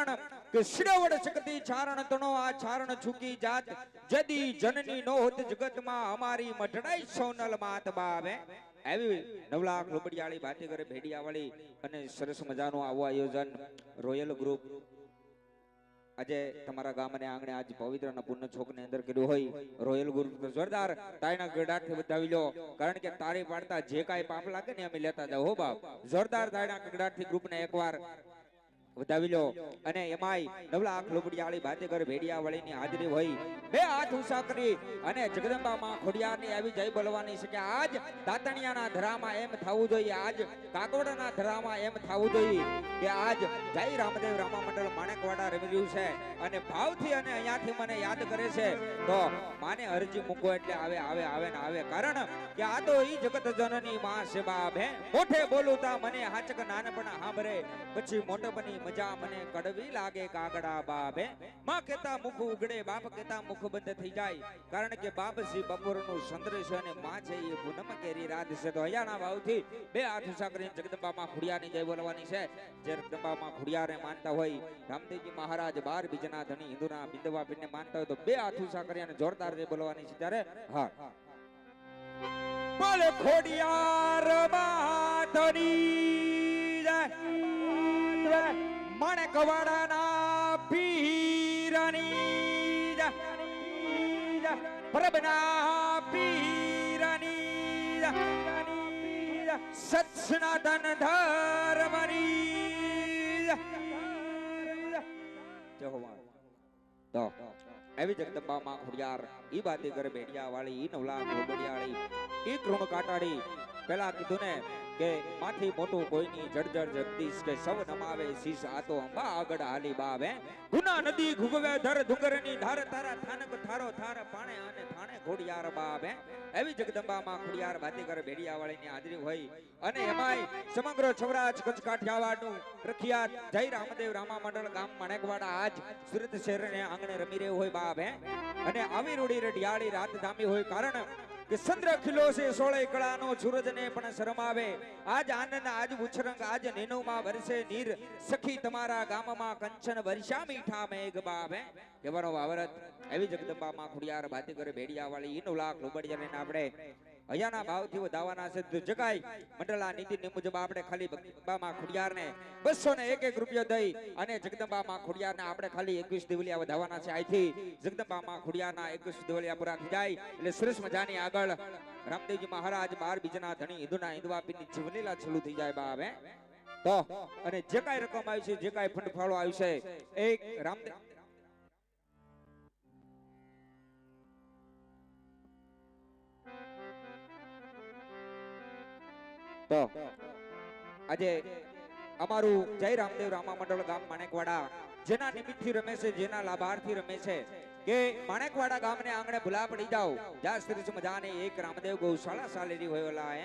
કારણ કે શિરવડ શક્તિ ચારણ તણો આ ચારણ છૂકી જાત જદી જનની નો હોત જગતમાં અમારી મઢડાઈ સોનલ માત બાવે એવી નવલાખ લોબડિયાળી ભાતીગર ભેડિયાવાળી અને સરસ મજાનું આવું આયોજન રોયલ ગ્રુપ આજે તમારા ગામ અને આંગણે આજ પવિત્ર અને પુણ્ય છોક ની અંદર કર્યું હોય રોયલ ગ્રુપ જોરદાર તાયના ગડાથી બતાવી લો કારણ કે તારી પાડતા જે કાંઈ પાપ લાગે ને અમે લેતા જાવ હો બાપ જોરદાર તાયના ગડાથી ગ્રુપ ને એકવાર વધાવી લો અને એમાંય નવલાખ લોબડિયાળી ભાતીગર ભેડિયાવાળીની હાજરી હોય બે હાથ ઊંચા કરી અને જગદંબા માં ખોડિયારની આવી જય બોલવાની છે કે આજ દાતણિયાના ધરામાં એમ થવું જોઈએ આજ કાગવડના ધરામાં એમ થવું જોઈએ કે આજ જય રામદેવ રામા મંડળ માણેકવાડા રમી રહ્યું છે અને ભાવથી અને અહીંયાથી મને યાદ કરે છે તો માને અરજી મૂકો એટલે આવે આવે આવે ને આવે કારણ કે આ તો ઈ જગત જનની માં છે બાપ હે મોઠે બોલું તા મને હાચક નાનપણ સાંભળે પછી મોટપની મજા મને કડવી લાગે કાગડા બાપ હે માં કેતા મુખ ઉગડે બાપ કેતા મુખ બંધ થઈ જાય કારણ કે બાપ શ્રી બપોરનું ચંદ્ર છે અને માં છે એ પૂનમ કેરી રાત છે તો હયાના ભાવથી બે હાથ ઊંચા કરીને જગદંબા માં ખોડિયારની જય બોલવાની છે જે જગદંબા માં ખોડિયારને માનતા હોય રામદેવજી મહારાજ 12 બીજના ધણી હિન્દુના બિંદવા પીરને માનતા હોય તો બે હાથ ઊંચા કરી અને જોરદાર જય બોલવાની છે ત્યારે હા બોલે ખોડિયાર માતની જય માણેકવાડાના પીરની જય પ્રભના પીરની જય સત્સનાતન ધર્મની જય તો એવી જગદંબા માં ખોડિયાર ઈ બાતીગર ભેડિયાવાળી ઈ નવલાખ લોબડિયાળી ઈ કૃણ કાટાડી પેલા કીધું ને કે માથી મોટું કોઈની જડજડ જગદીશ કે સૌ નમાવે શીશ આ તો અંબા આગળ હાલી બાવે ગુના નદી ઘુગવે ધર ધુંગરની ધાર તારા થાનક થારો થાર પાણે અને થાણે ખોડિયાર બાવે એવી જગદંબા માં ખોડિયાર બાતીગર ભેડિયાવાળીની હાજરી હોય અને એમાંય સમગ્ર સૌરાષ્ટ્ર કચ્છ કાઠિયાવાડનું પ્રખ્યાત જય રામદેવ રામા મંડળ ગામ માણેકવાડા આજ સુરત શહેરને આંગણે રમી રહ્યું હોય બાપ હે અને આવી રૂડી રઢિયાળી રાત ધામી હોય કારણ કે ચંદ્ર ખીલો છે સોળે કળાનો સૂરજ ને પણ શરમાવે આજ આનંદ આજ ઉછરંગ આજ નેનુમાં વરસે નીર સખી તમારા ગામમાં કંચન વર્ષા મીઠા મેઘ બાવે કેવાનો વાવરત એવી જગદંબા માં ખોડિયાર બાતીગર ભેડિયાવાળી ઈ નવલાખ લોબડિયાને આપણે હયાના ભાવથી વધાવવાના છે જગાઈ મંડળા નીતિ મુજબ આપણે ખાલી જગદંબા ખોડિયારને 201 રૂપિયા દઈ અને જગદંબા માં ખોડિયારને આપણે ખાલી 21 દિવલિયા વધાવવાના છે આથી જગદંબા માં ખોડિયારના 21 દિવલિયા પૂરા થઈ જાય એટલે સરસ મજાની આગળ રામદેવજી મહારાજ 12 બીજના ધણી હિન્દુના હિન્દવા પીરની જીવનલીલા ચાલુ થઈ જાય બાપ હે તો અને જે કાંઈ રકમ આવી છે જે કાંઈ ફંડ ફાળો આવ્યું છે એક રામદેવ તો આજે અમારું જય રામદેવ રામા મંડળ ગામ માણેકવાડા જેના નિમિત્તથી રમે છે જેના લાભાર્થી રમે છે કે માણેકવાડા ગામને આંગણે ભૂલા પડી જાઓ જ્યાં શ્રી મજાને એક રામદેવ ગૌશાળા ચાલેલી હોયલા હે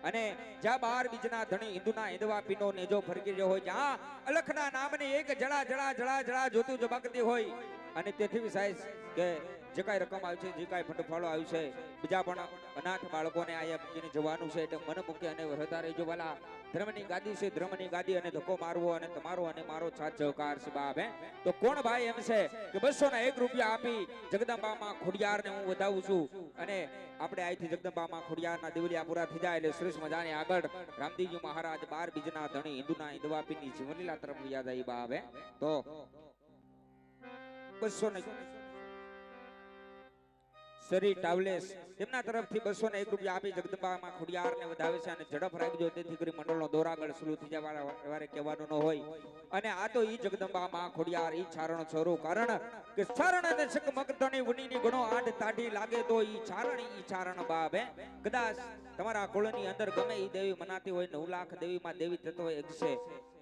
અને જ્યાં 12 બીજના ધણી હિન્દુના હિન્દવા પીનો નેજો ફરકી રહ્યો હોય જ્યાં અલખના નામની એક જળા જળા જળા જળા જોતું જબકતી હોય અને તેથી વિશેષ કે જે કાંઈ રકમ આવી છે જે કાંઈ ફંડ ફાળો આવ્યું છે બીજા પણ અનાથ બાળકોને આયા મૂકીને જવાનું છે એટલે મન મૂકી અને રહેતા રહેજો વાલા ધર્મની ગાદી છે ધર્મની ગાદી અને ધક્કો મારવો અને તમારો અને મારો સાથ સહકાર છે બાપ હે તો કોણ ભાઈ એમ છે કે 201 રૂપિયા આપી જગદંબા માં ખોડિયારને હું વધાવું છું અને આપણે અહીંથી જગદંબા માં ખોડિયારના દિવલિયા પૂરા થઈ જાય એટલે શ્રેષ્ઠ મજાની આગળ રામદેવજી મહારાજ 12 બીજના ધણી હિન્દુના હિન્દવા પીરની જીવનલીલા તરફ યાદ આવી બાપ હે તો 200 સરી ટાવલેસ તેમના તરફથી 201 રૂપિયા આપી જગદંબા માં ખોડિયારને વધાવે છે અને ઝડપ રાખજો તેથી કરી મંડળનો દોરાગળ શરૂ થઈ જાય વારે કહેવાનું ન હોય અને આ તો ઈ જગદંબા માં ખોડિયાર ઈ ચારણ છોરો કારણ કે ચારણ અને શક મગધણી વણીની ગણો આંડ તાઢી લાગે તો ઈ ચારણ બાપ હે કદાચ તમારા કુળની અંદર ગમે ઈ દેવી મનાતી હોય 9 લાખ દેવીમાં દેવી થતો હોય એક છે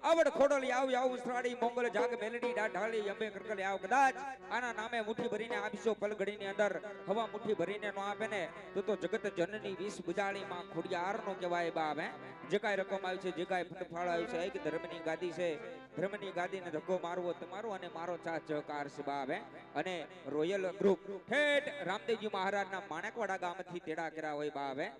આવડ ખોડલ આવ ઉસરાડી મોંગલ જાગ મેલડી ડાઢાળી અંબે કરકલ આવ કદાચ આના નામે મુઠ્ઠી ભરીને આપીશો પલઘડીની અંદર હવા મુઠ્ઠી ભરીને નો આપે ને તો જગત જનની 20 બુજાળી માં ખોડિયાર નો કહેવાય બાપ હે જે કાંઈ રકમ આવી છે જે કાંઈ ફંડ ફાળો આવ્યું છે એક ધર્મની ગાદી છે ધર્મની ગાદીને ધક્કો મારવો તમારો અને મારો સાથ સહકાર છે બાપ હે અને રોયલ ગ્રુપ ઠેઠ રામદેવજી મહારાજના માણેકવાડા ગામથી તેડા કર્યા હોય બાપ હે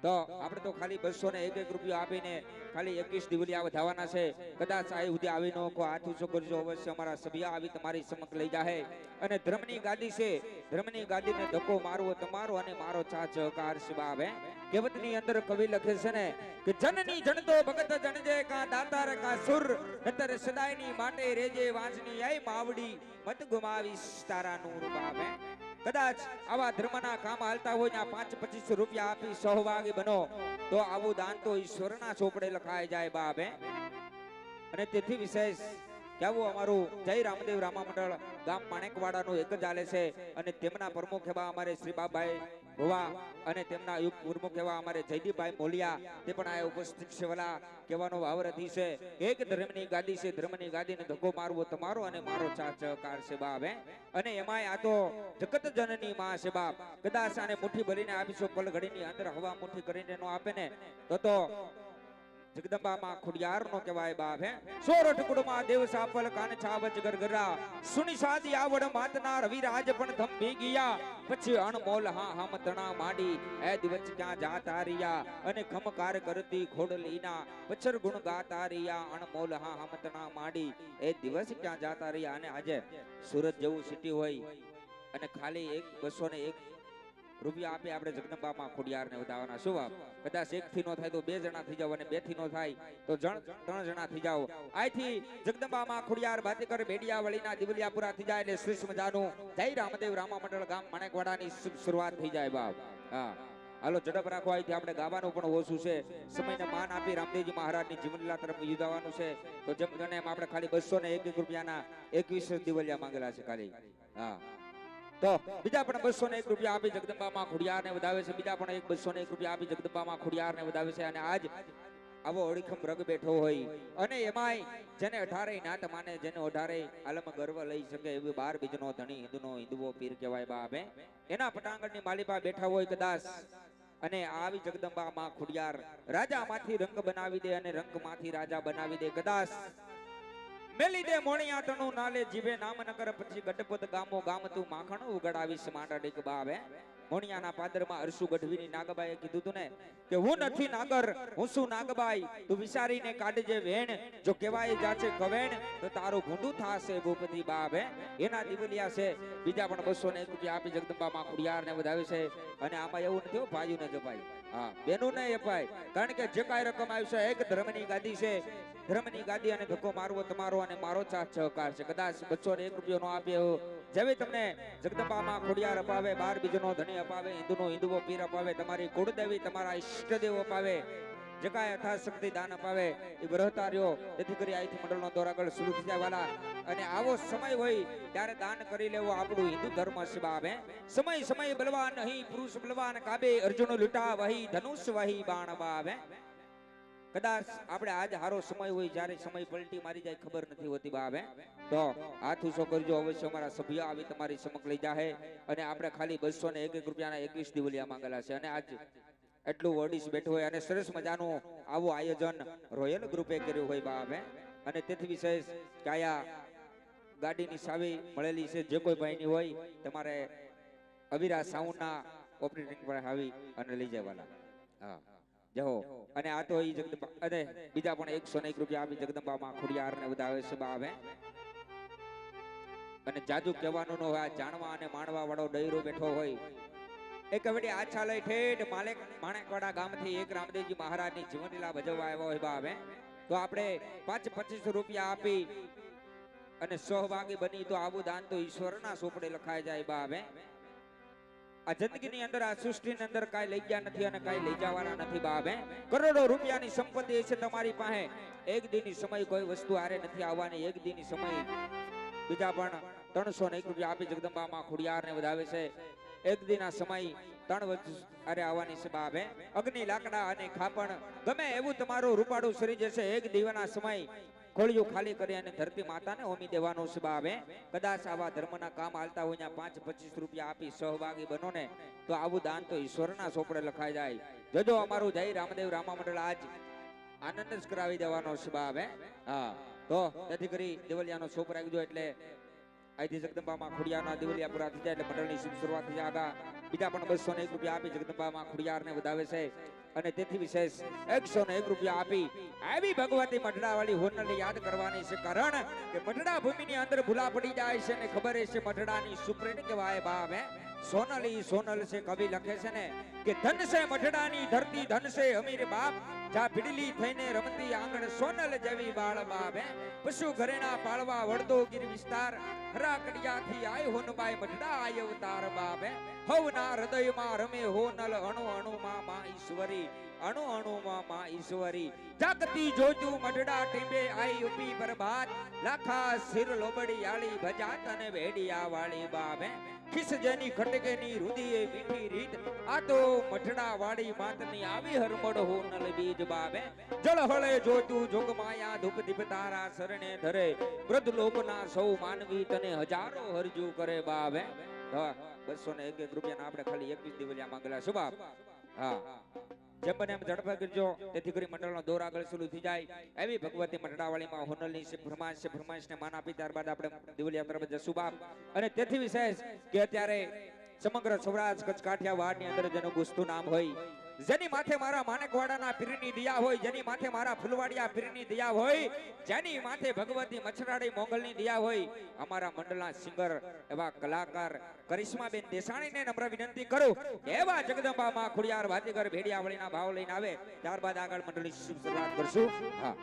તો આપણે તો ખાલી 201 રૂપિયા આપીને ખાલી 21 દિવલિયા વધાવવાના છે. કદાચ આ સુધી આવી ન કો હાથ ઊંચો કરજો, અવશ્ય અમારા સભ્ય આવી તમારી સમક્ષ લઈ જાહે. અને ધર્મની ગાદી છે, ધર્મની ગાદીને ધક્કો મારવો તમારો અને મારો ચાચકાર શિવાબ હે. કહેવતની અંદર કવિ લખે છે ને કે જનની જનતો ભગત જણજે કા દાતાર કા સુર, નતર સદાયની માટે રેજે વાંચની આય માવડી, મત ગુમાવીશ તારા નૂર બાપ હે. કદાચ આવા ધર્મના કામ હાલતા હોય ને 5-25 રૂપિયા આપી સહભાગી બનો તો આવું દાન તો ઈશ્વરના ચોપડે લખાઈ જાય બાપ હે. અને તેથી વિશેષ કેવું અમારું જય રામદેવ રામા મંડળ ગામ માણેકવાડાનું એક જ ચાલે છે. અને તેમના પ્રમુખ એવા અમારે શ્રી બાબાભાઈ ભુવા અને તેમના યુગ પ્રમુખ એવા અમારે જયદીપભાઈ મોલિયા તે પણ આ ઉપસ્થિત છે. વાલા કહેવાનો ભાવરથી છે એક ધર્મની ગાદી છે, ધર્મની ગાદીને ધક્કો મારવો તમારો અને મારો ચાચકાર છે બાપ હે. અને એમાંય આ તો જગત જનની માં છે બાપ. કદાચ આને મુઠ્ઠી ભરીને આપીશું પલ ઘડીની અંદર હવા મુઠ્ઠી કરીને નો આપે ને તો જગદંબા માં ખુડિયાર નો કહેવાય બાપ હે. સોરઠ કુડમાં દેવ સાફલ કાન છાવજ ગરગરા, સુની સાદી આવડ માતના રવિ રાજ પણ ધંભી ગયા, પછી અણમોલ હા હમ તણા માડી એ દિવસ ક્યાં જાતા રિયા, અને ખમકાર કરતી ખોડલીના પછર ગુણ ગાતા રિયા, અણમોલ હા હમ તણા માડી એ દિવસ ક્યાં જાતા રિયા. અને આજે સુરત જેવું સિટી હોય અને ખાલી 201 રૂપિયા આપે આપણે જગદંબામાં ખોડિયારને વધાવવાના. શું બાપ? કદાચ 1 થી નો થાય તો 2 જણા થઈ જાવ, અને 2 થી નો થાય તો 3 જણા થઈ જાવ. આથી જગદંબામાં ખોડિયાર ભાતીકર બેડિયા વળીના દિવલિયા પૂરા થઈ જાય એટલે શ્રેષ્ઠ મજાનું જય રામદેવ રામા મંડળ ગામ માણેકવાડાની શરૂઆત થઈ જાય બાપ. હા હાલો ઝડપ રાખો. અહીંથી આપણે ગાવાનું પણ ઓછું છે. સમયને માન આપી રામદેવજી મહારાજની જીવનલીલા તરફ યુદ્ધાવાનું છે. તો જેમ ગણે એમ આપણે ખાલી 201 રૂપિયાના 21 દિવલિયા માંગેલા છે ખાલી. હા તો બીજા પણ 201 રૂપિયા આપી જગદંબામાં ખોડિયારને વધાવે છે. બીજા પણ 201 રૂપિયા આપી જગદંબામાં ખોડિયારને વધાવે છે. અને આજ આવો ઓળીખમ રગ બેઠો હોય અને એમાંય જેને 18 નાત માને, જેને 18 આલમ ગર્વ લઈ શકે એવી 12 બીજનો ધણી હિન્દુનો હિન્દુઓ પીર કહેવાય બાપે. એના પટાંગણની માલિપા બેઠા હોય કદાચ અને આવી જગદંબામાં ખોડિયાર રાજામાંથી રંગ બનાવી દે અને રંગમાંથી રાજા બનાવી દે. કદાચ મેલી દે મોણિયા તણું નાલે જીવે નામ નગર, પછી ગઢપત ગામો ગામ તું માખણ ઉગડાવીશ માંડા ડીક બાવે. મોણિયાના પાદરમાં અરસુ ગઢવીની નાગબાઈએ કીધું તું ને કે હું નથી નાગર, હું શું નાગબાઈ, તું વિચારીને કાઢજે વેણ, જો કહેવાય જાશે કવેણ તો તારું ભૂંડું થાશે ભૂપતિ બાવે. એના દિવલિયા છે. બીજા પણ 201 રૂપિયા આપી જગદંબામાં ખોડિયારને વધાવે છે. અને આમાં એવું નથી હો ભાઈઓ ને જપાય, હા બેનું નહીં અપાય, કારણ કે જે કાંઈ રકમ આવી છે એક ધર્મની ગાદી છે. ધર્મની ગાદી અને ધક્કો મારવો તમારો અને મારો ચાચકાર છે. કદાચ 201 રૂપિયા નો આપ્યો જેવી તમને જગદંબામાં ખોડિયાર અપાવે, 12 બીજનો ધણી અપાવે, હિન્દુનો હિન્દુઓ પીર અપાવે, તમારી કુળદેવી તમારા ઈષ્ટદેવ અપાવે, જે કાંઈ યથાશક્તિ દાન અપાવે એ બરહતા રહ્યો. તેથી કરી અહીંથી મંડળનો દોર આગળ શરૂ થઈ જાય વાલા. અને આવો સમય હોય ત્યારે દાન કરી લેવો આપણું હિન્દુ ધર્મ છે બાપ. સમય સમય બલવાન નહીં, પુરુષ બલવાન કાબે, અર્જુન લૂટા વહી, ધનુષ વહી બાણ બાપ. કદાચ આપણે આજ હારો સમય હોય જ્યારે સમય પલટી મારી જાય ખબર નથી હોતી બાપ. તો હાથ ઊંચો કરજો, અવશ્ય અમારા સભ્ય આવી તમારી સમક્ષ લઈ જાહે. અને આપણે ખાલી 201 રૂપિયાના 21 દિવલિયા માંગેલા છે. અને આજ એટલું ઓડિશ બેઠું હોય અને સરસ મજાનું આવું આયોજન રોયલ ગ્રુપે કર્યું હોય બાપ. અને તેથી વિશેષ કાયા ગાડીની સાવી મળેલી છે. જે કોઈ ભાઈની હોય તમારે અવિરા સાઉન્ડના ઓપરેટિંગ પર આવી અને લઈ જવાના. હા જહો. અને આ તો જગદંબા અને બીજા પણ 101 રૂપિયા આપી જગદંબામાં ખોડિયારને વધાવે છે બાપ. અને જાજુ કહેવાનું ન હોય, જાણવા અને માણવા વાળો ડૈરો બેઠો હોય. એક વડી આછા લઈ ઠેઠ માણેકવાડા ગામથી એક રામદેવજી મહારાજની જીવનલીલા ભજવવા આવ્યો હોય બાપ. તો આપણે 5-25 રૂપિયા આપી અને સહભાગી બની તો આવું દાન તો ઈશ્વરના સોપડે લખાઈ જાય બાપ. આ જિંદગીની અંદર આ સૃષ્ટિની અંદર કાંઈ લઈ ગયા નથી અને કાંઈ લઈ જવાના નથી બાપ. કરોડો રૂપિયાની સંપત્તિ છે તમારી પાસે, એક દીની સમય કોઈ વસ્તુ આરે નથી આવવાની. એક દીની સમય બીજા પણ 301 રૂપિયા આપી જગદંબામાં ખોડિયારને વધાવે છે. એક દીના સમય 3 વસ્તુ આરે આવવાની છે બાપ. અગ્નિ, લાકડા અને ખાપણ ગમે એવું તમારું રૂપાડું સરી જશે. એક દીવાના સમય ખોળિયું ખાલી કરી અને ધરતી માતાને હોમી દેવાનું છે બાપ. કદાચ આવા ધર્મના કામ હાલતા હોય 5-25 રૂપિયા આપી સહભાગી બનો ને તો આવું દાન તો ઈશ્વરના ચોપડે લખાઈ જાય. જોજો અમારું જય રામદેવ રામા મંડળ આજ આનંદ જ કરાવી દેવાનો છે બાપ. હા તો તેથી કરી દેવલિયાનો છોપ રાખજો એટલે અહીંથી જગદંબામાં ખોડિયારના દિવાલિયા પૂરા થઈ જાય એટલે મંડળની શુભ શરૂઆત થઈ જાય. આગા બીજા પણ 201 રૂપિયા આપી જગદંબામાં ખોડિયારને વધાવે છે અને તેથી વિશેષ 101 રૂપિયા આપી આવી ભગવતી મઢડાવાળી હોનલને યાદ કરવાની છે. કારણ કે મઢડા ભૂમિની અંદર ભૂલા પડી જાય છે ને ખબર છે મઢડાની સુપ્રીમ કહેવાય બાપ હે. સોનલી સોનલ છે કવિ લખે છે ને કે ધન છે મઢડાની ધરતી ધન છે અમીર બાપ જા ભીડલી થઈને રમતી આંગણ સોનલ જેવી બાળ બાપ હે. પશુ ઘરેણા પાળવા વડદો ગીર વિસ્તાર હરા કડિયાથી આય હોનબાઈ મઢડા આય અવતાર બાપ હે. હવના હૃદયમાં રમે હોનલ અણુ અણુમાં માં ઈશ્વરી અણુ અણુમાં માં ઈશ્વરી જાગતી જોજુ મઢડા ટીંબે આઈ ઉપી પ્રભાત લાખા સિર લોબડી આળી ભજાત અને ભેડિયા વાળી બાપ હે. ખિસ જેની ખટકેની રુદીએ મીઠી રીત આ તો મઢડા વાળી માતની આવી હરમડ હોનલ બીજ બાબે. જળ હળે જોતું જોગ માયા ધૂપ દીપ તારા શરણે ધરે વૃદ્ધ લોકના સૌ માનવી તને હજારો હરજુ કરે બાબે. 201 રૂપિયાના આપણે ખાલી 21 દિવાલિયા માંગેલા શું બાપ? હા જેમ બને એમ ઝડપા કરજો તેથી કરી મંડળનો દોર આગળ શરૂ થઈ જાય. એવી ભગવતી મંડળાવાળીમાં હોનલની છે ફરમાઈશને માન આપી ત્યારબાદ આપણે દિવાલિયા તરફ જશું બાપ. અને તેથી વિશેષ કે અત્યારે સમગ્ર સૌરાષ્ટ્ર કચ્છ કાઠિયાવાડની અંદર જેનું ગુસ્તું નામ હોય, જેની માથે મારા માણેકવાડાના પીરની દયા હોય, જેની માથે મારા ફુલવાડિયા પીરની દયા હોય, જેની માથે ભગવતી મચ્છરાડી મોગલની દયા હોય, અમારા મંડળના સિંગર એવા કલાકાર કરિશ્માબેન દેસાણીને નમ્ર વિનંતી કરું એવા જગદંબા માં ખોડિયાર ભાતીગર ભેડિયાવાળીના ભાવ લઈને આવે ત્યારબાદ આગળ મંડળની શરૂઆત કરશું. હા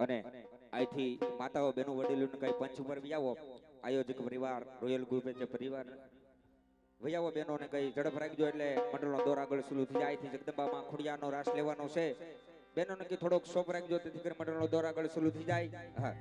અને અહીંથી માતાઓ બહેનો વડીલોને કઈ પંચ ઉપર વ્યાવો આયોજક પરિવાર રોયલ ગ્રુપ પરિવાર વૈયાવો બહેનોને કઈ ઝડપ રાખજો એટલે મંડળનો દોર આગળ શરૂ થઈ જાય. અહીંથી જગદંબામાં ખોડિયારનો રાસ લેવાનો છે. બહેનોને કે થોડોક શોપ રાખજો તેથી કરી મંડળનો દોર આગળ શરૂ થઈ જાય. હા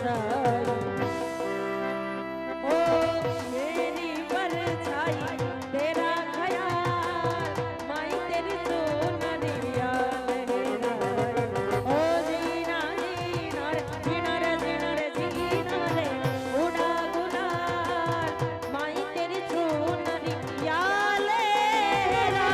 परछाई ओ मेरी परछाई तेरा ख्याल माई तेरी सोनरिया लहराए ओ जीना जीना रे जीना रे जीना रे जीना रे उड़ा गुलाल माई तेरी सोनरिया लहराए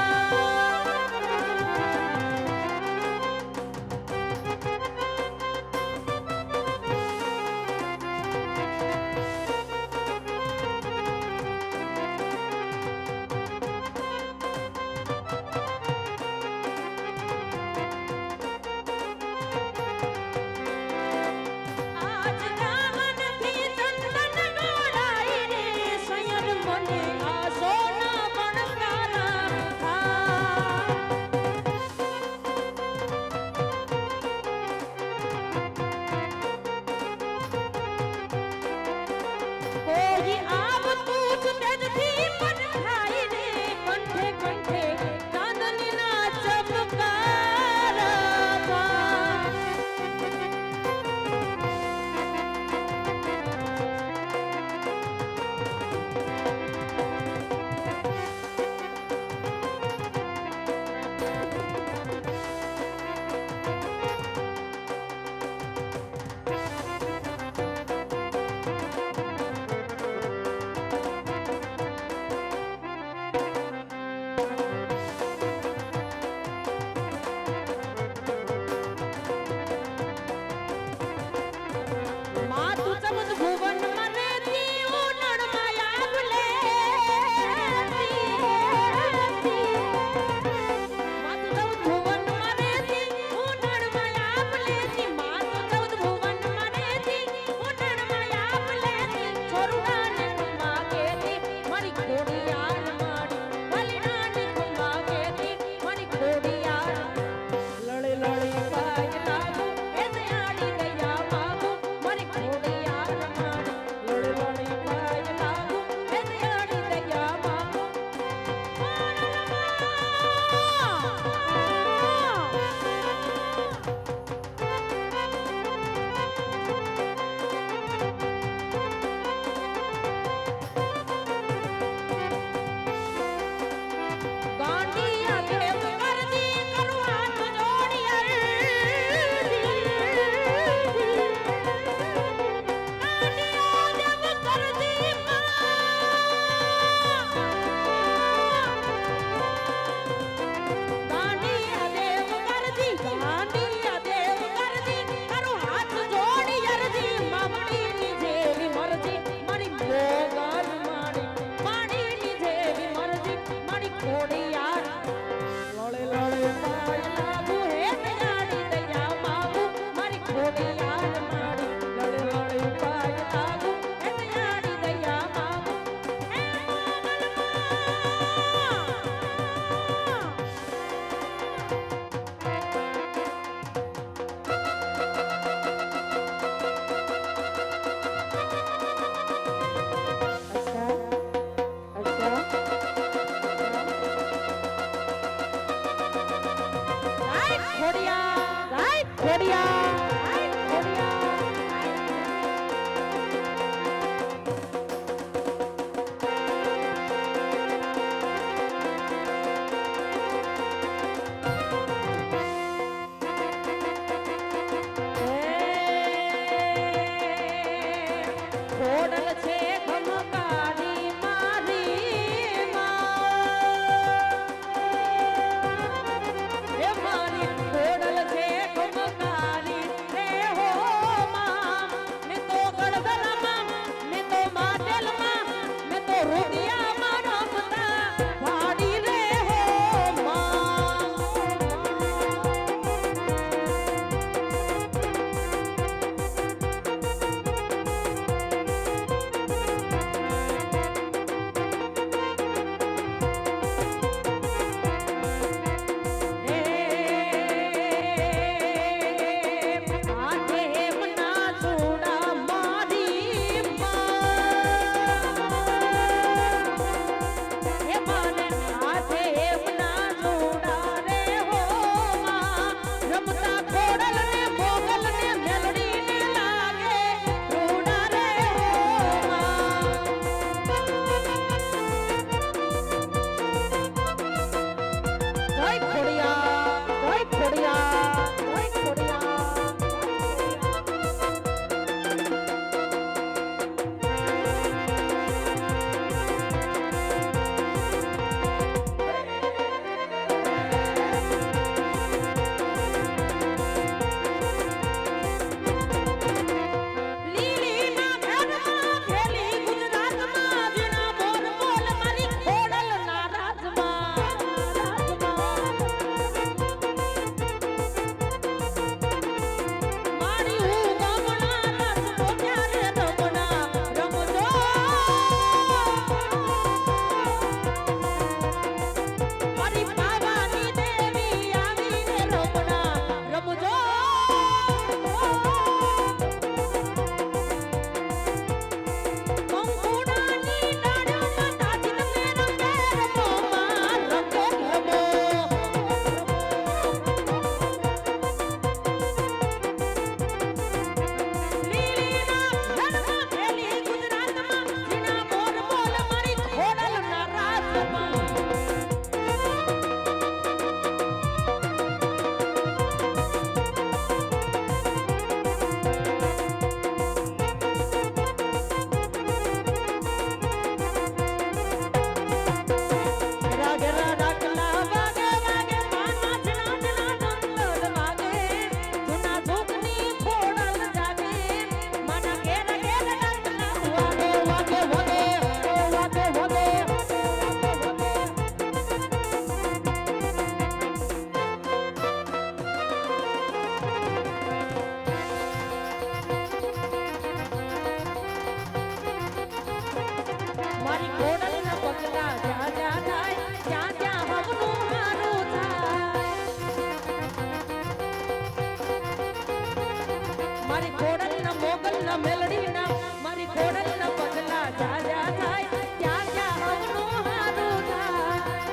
ના મેલડી ના મારી ખોડલ ના પગલા જાજા થાય ત્યાં ત્યાં હવનું હારું થાય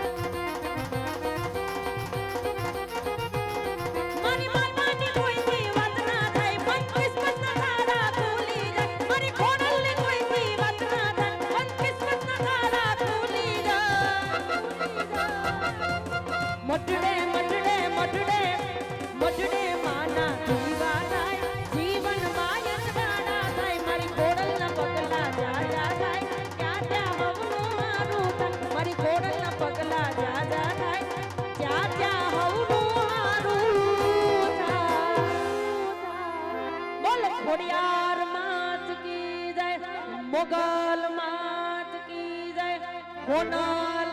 મારી માતાની કોઈથી વાત ના થાય પણ કિસ્મત ના તારા ખુલી જાય મારી ખોડલ ની કોઈથી વાત ના થાય પણ કિસ્મત ના તારા ખુલી જાય મટડે મટડે મટડે મટડે માના જીવા થાય જીવન માયન ગાડા થાય મારી ખોડલ ના પગલા જાજા થાય ત્યાં ત્યાં હવનું હારું થાય મારી ખોડલ ના પગલા જાજા થાય ત્યાં ત્યાં હવનું હારું થાય બોલ ખોડિયાર માત કી જય મોગલ માત કી જય હોનાર